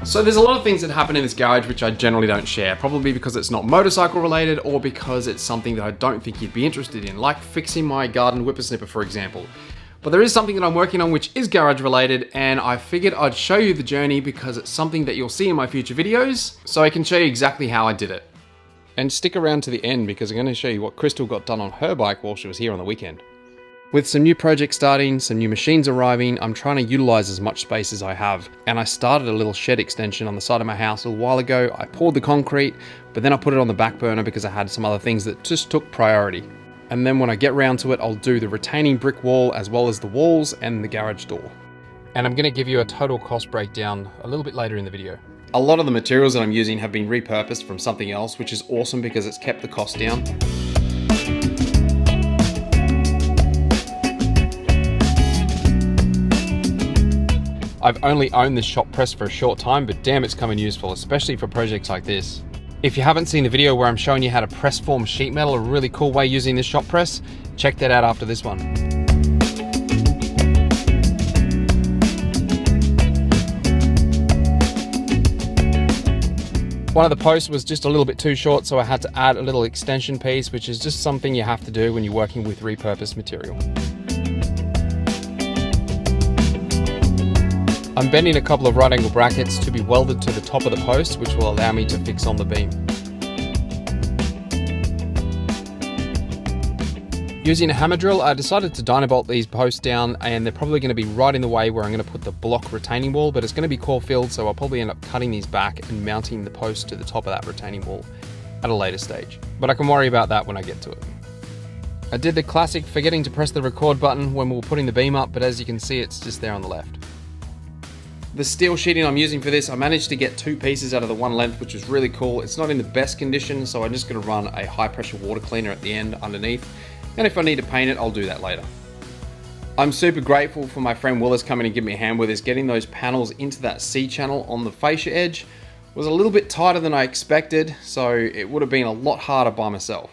So there's a lot of things that happen in this garage which I generally don't share, probably because it's not motorcycle related or because it's something that I don't think you'd be interested in, like fixing my garden whippersnipper, for example. But there is something that I'm working on which is garage related, and I figured I'd show you the journey because it's something that you'll see in my future videos, so I can show you exactly how I did it. And stick around to the end because I'm going to show you what Crystal got done on her bike while she was here on the weekend. With some new projects starting, some new machines arriving, I'm trying to utilize as much space as I have. And I started a little shed extension on the side of my house a while ago. I poured the concrete, but then I put it on the back burner because I had some other things that just took priority. And then when I get round to it, I'll do the retaining brick wall as well as the walls and the garage door. And I'm going to give you a total cost breakdown a little bit later in the video. A lot of the materials that I'm using have been repurposed from something else, which is awesome because it's kept the cost down. I've only owned this shop press for a short time, but damn, it's come in useful, especially for projects like this. If you haven't seen the video where I'm showing you how to press form sheet metal, a really cool way using this shop press, check that out after this one. One of the posts was just a little bit too short, so I had to add a little extension piece, which is just something you have to do when you're working with repurposed material. I'm bending a couple of right angle brackets to be welded to the top of the post, which will allow me to fix on the beam. Using a hammer drill, I decided to dynabolt these posts down, and they're probably going to be right in the way where I'm going to put the block retaining wall, but it's going to be core filled, so I'll probably end up cutting these back and mounting the post to the top of that retaining wall at a later stage. But I can worry about that when I get to it. I did the classic forgetting to press the record button when we were putting the beam up, but as you can see, it's just there on the left. The steel sheeting I'm using for this, I managed to get 2 pieces out of the one length, which was really cool. It's not in the best condition, so I'm just going to run a high pressure water cleaner at the end underneath. And if I need to paint it, I'll do that later. I'm super grateful for my friend Willis coming and giving me a hand with this. Getting those panels into that C-channel on the fascia edge was a little bit tighter than I expected, so it would have been a lot harder by myself.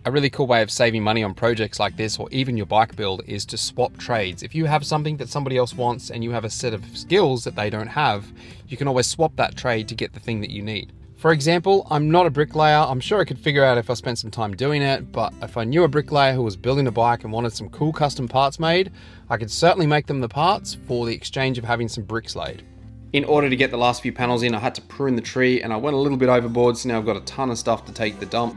A really cool way of saving money on projects like this, or even your bike build, is to swap trades. If you have something that somebody else wants and you have a set of skills that they don't have, you can always swap that trade to get the thing that you need. For example, I'm not a bricklayer. I'm sure I could figure out if I spent some time doing it, but if I knew a bricklayer who was building a bike and wanted some cool custom parts made, I could certainly make them the parts for the exchange of having some bricks laid. In order to get the last few panels in, I had to prune the tree, and I went a little bit overboard, so now I've got a ton of stuff to take the dump.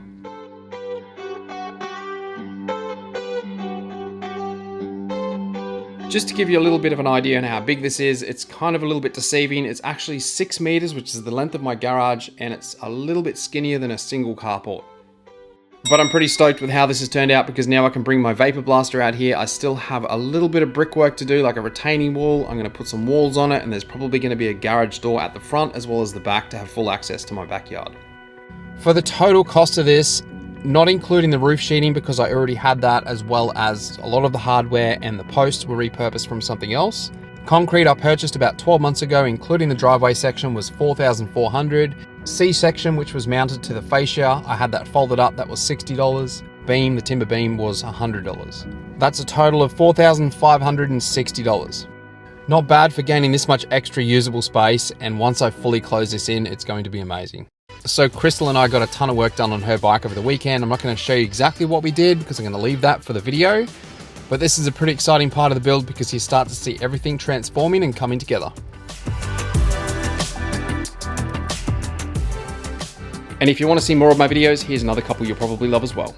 Just to give you a little bit of an idea on how big this is, it's kind of a little bit deceiving. It's actually 6 meters, which is the length of my garage, and it's a little bit skinnier than a single carport. But I'm pretty stoked with how this has turned out because now I can bring my vapor blaster out here. I still have a little bit of brickwork to do, like a retaining wall. I'm going to put some walls on it, and there's probably going to be a garage door at the front as well as the back to have full access to my backyard. For the total cost of this, not including the roof sheeting because I already had that, as well as a lot of the hardware and the posts were repurposed from something else. Concrete I purchased about 12 months ago, including the driveway section, was $4,400. C section, which was mounted to the fascia, I had that folded up, that was $60. Beam, the timber beam, was $100. That's a total of $4,560. Not bad for gaining this much extra usable space, and once I fully close this in, it's going to be amazing. So Crystal and I got a ton of work done on her bike over the weekend. I'm not going to show you exactly what we did because I'm going to leave that for the video. But this is a pretty exciting part of the build because you start to see everything transforming and coming together. And if you want to see more of my videos, here's another couple you'll probably love as well.